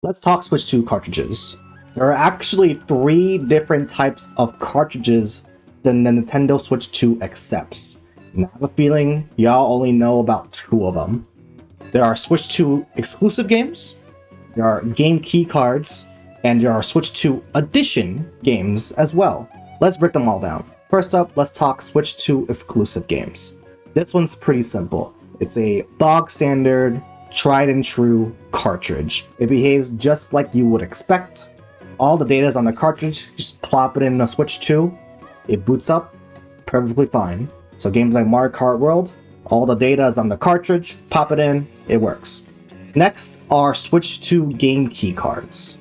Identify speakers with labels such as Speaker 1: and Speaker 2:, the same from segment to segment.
Speaker 1: Let's talk Switch 2 cartridges. There are actually 3 different types of cartridges that the Nintendo Switch 2 accepts. And I have a feeling y'all only know about 2 of them. There are Switch 2 exclusive games, there are game key cards, and there are Switch 2 Edition games as well. Let's break them all down. First up, let's talk Switch 2 exclusive games. This one's pretty simple. It's a bog standard, tried and true cartridge. It behaves just like you would expect. All the data is on the cartridge, just plop it in a Switch 2, it boots up perfectly fine. So games like Mario Kart World, all the data is on the cartridge, pop it in, it works. Next are Switch 2 game key cards.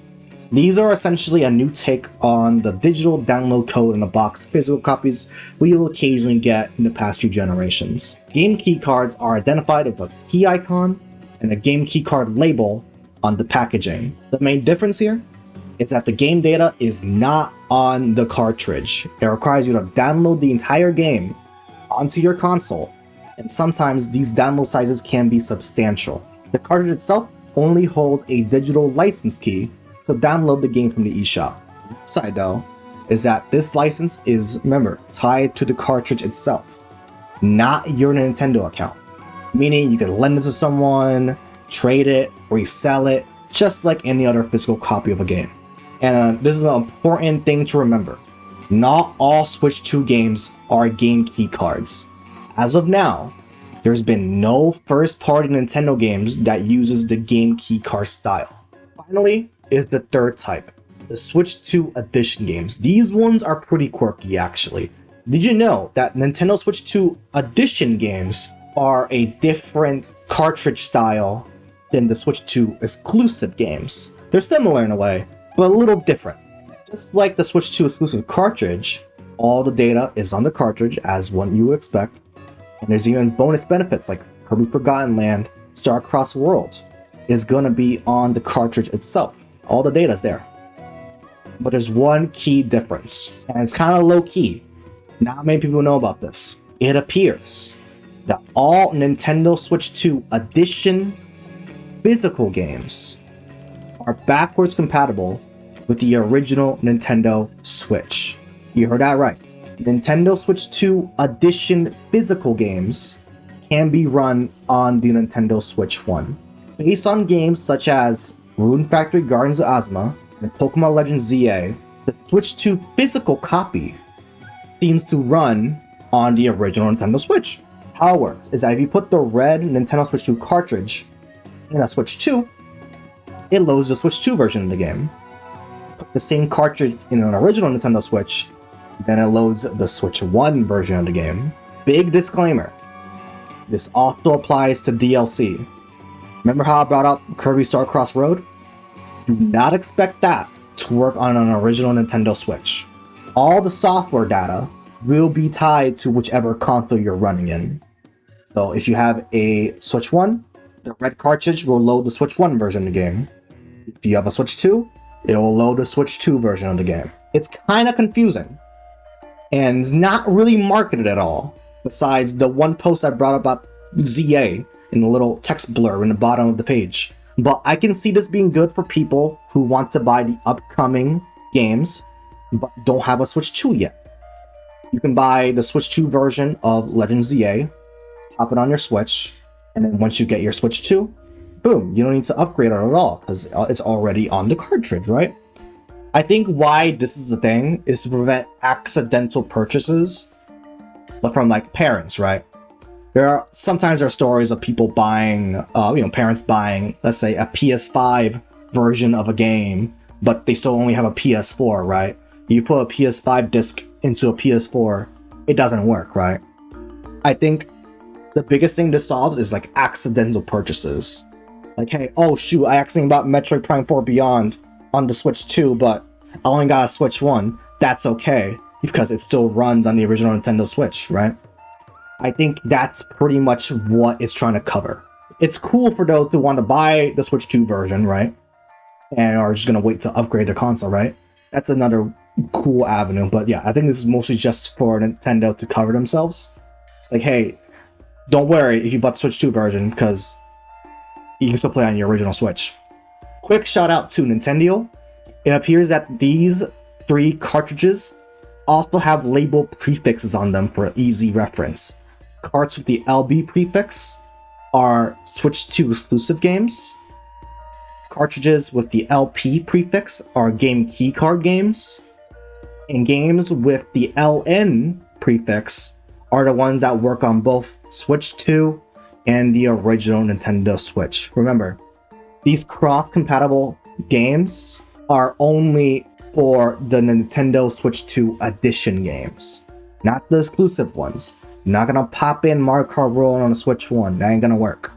Speaker 1: These are essentially a new take on the digital download code in the box physical copies we will occasionally get in the past few generations. Game key cards are identified with a key icon and a game key card label on the packaging. The main difference here is that the game data is not on the cartridge. It requires you to download the entire game onto your console, and sometimes these download sizes can be substantial. The cartridge itself only holds a digital license key to download the game from the eShop. The upside though is that this license is, remember, tied to the cartridge itself, not your Nintendo account. Meaning you can lend it to someone, trade it, resell it, just like any other physical copy of a game. And this is an important thing to remember. Not all Switch 2 games are game key cards. As of now, there's been no first-party Nintendo games that uses the game key card style. Finally is the third type, the Switch 2 Edition games. These ones are pretty quirky actually. Did you know that Nintendo Switch 2 Edition games are a different cartridge style than the Switch 2 exclusive games? They're similar in a way, but a little different. Just like the Switch 2 exclusive cartridge, all the data is on the cartridge as what you would expect, and there's even bonus benefits like Kirby Forgotten Land, Star Cross World is gonna be on the cartridge itself. All the data's there. But there's one key difference, and it's kind of low key. Not many people know about this. It appears that all Nintendo Switch 2 Edition physical games are backwards compatible with the original Nintendo Switch. You heard that right. Nintendo Switch 2 Edition physical games can be run on the Nintendo Switch 1. Based on games such as Rune Factory Gardens of Ozma and Pokemon Legends ZA, the Switch 2 physical copy seems to run on the original Nintendo Switch. How it works is that if you put the red Nintendo Switch 2 cartridge in a Switch 2, it loads the Switch 2 version of the game. Put the same cartridge in an original Nintendo Switch, then it loads the Switch 1 version of the game. Big disclaimer, this also applies to DLC. Remember how I brought up Kirby Star Cross Road? Do not expect that to work on an original Nintendo Switch. All the software data will be tied to whichever console you're running in. So if you have a Switch 1, the red cartridge will load the Switch 1 version of the game. If you have a Switch 2, it will load the Switch 2 version of the game. It's kind of confusing, and it's not really marketed at all, besides the one post I brought up about ZA in the little text blur in the bottom of the page. But I can see this being good for people who want to buy the upcoming games but don't have a Switch 2 yet. You can buy the Switch 2 version of Legend ZA, pop it on your Switch, and then once you get your Switch 2, boom, you don't need to upgrade it at all because it's already on the cartridge, right? I think why this is a thing is to prevent accidental purchases, but from like parents, right? Sometimes there are stories of people buying, parents buying, let's say, a PS5 version of a game, but they still only have a PS4, right? You put a PS5 disc into a PS4, it doesn't work, right? I think the biggest thing this solves is like accidental purchases. Like, hey, oh shoot, I accidentally bought Metroid Prime 4 Beyond on the Switch 2, but I only got a Switch 1. That's okay, because it still runs on the original Nintendo Switch, right? I think that's pretty much what it's trying to cover. It's cool for those who want to buy the Switch 2 version, right? And are just going to wait to upgrade their console, right? That's another cool avenue. But yeah, I think this is mostly just for Nintendo to cover themselves. Like, hey, don't worry if you bought the Switch 2 version, because you can still play on your original Switch. Quick shout out to Nintendo. It appears that these 3 cartridges also have label prefixes on them for easy reference. Carts with the LB prefix are Switch 2 exclusive games. Cartridges with the LP prefix are game key card games. And games with the LN prefix are the ones that work on both Switch 2 and the original Nintendo Switch. Remember, these cross-compatible games are only for the Nintendo Switch 2 Edition games, not the exclusive ones. You're not gonna pop in Mario Kart World on a Switch 1, that ain't gonna work.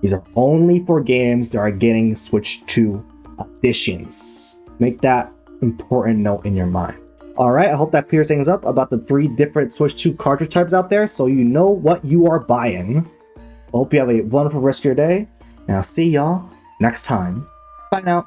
Speaker 1: These are only for games that are getting Switch 2 Editions. Make that important note in your mind. Alright, I hope that clears things up about the 3 different Switch 2 cartridge types out there so you know what you are buying. I hope you have a wonderful rest of your day, and I'll see y'all next time. Bye now.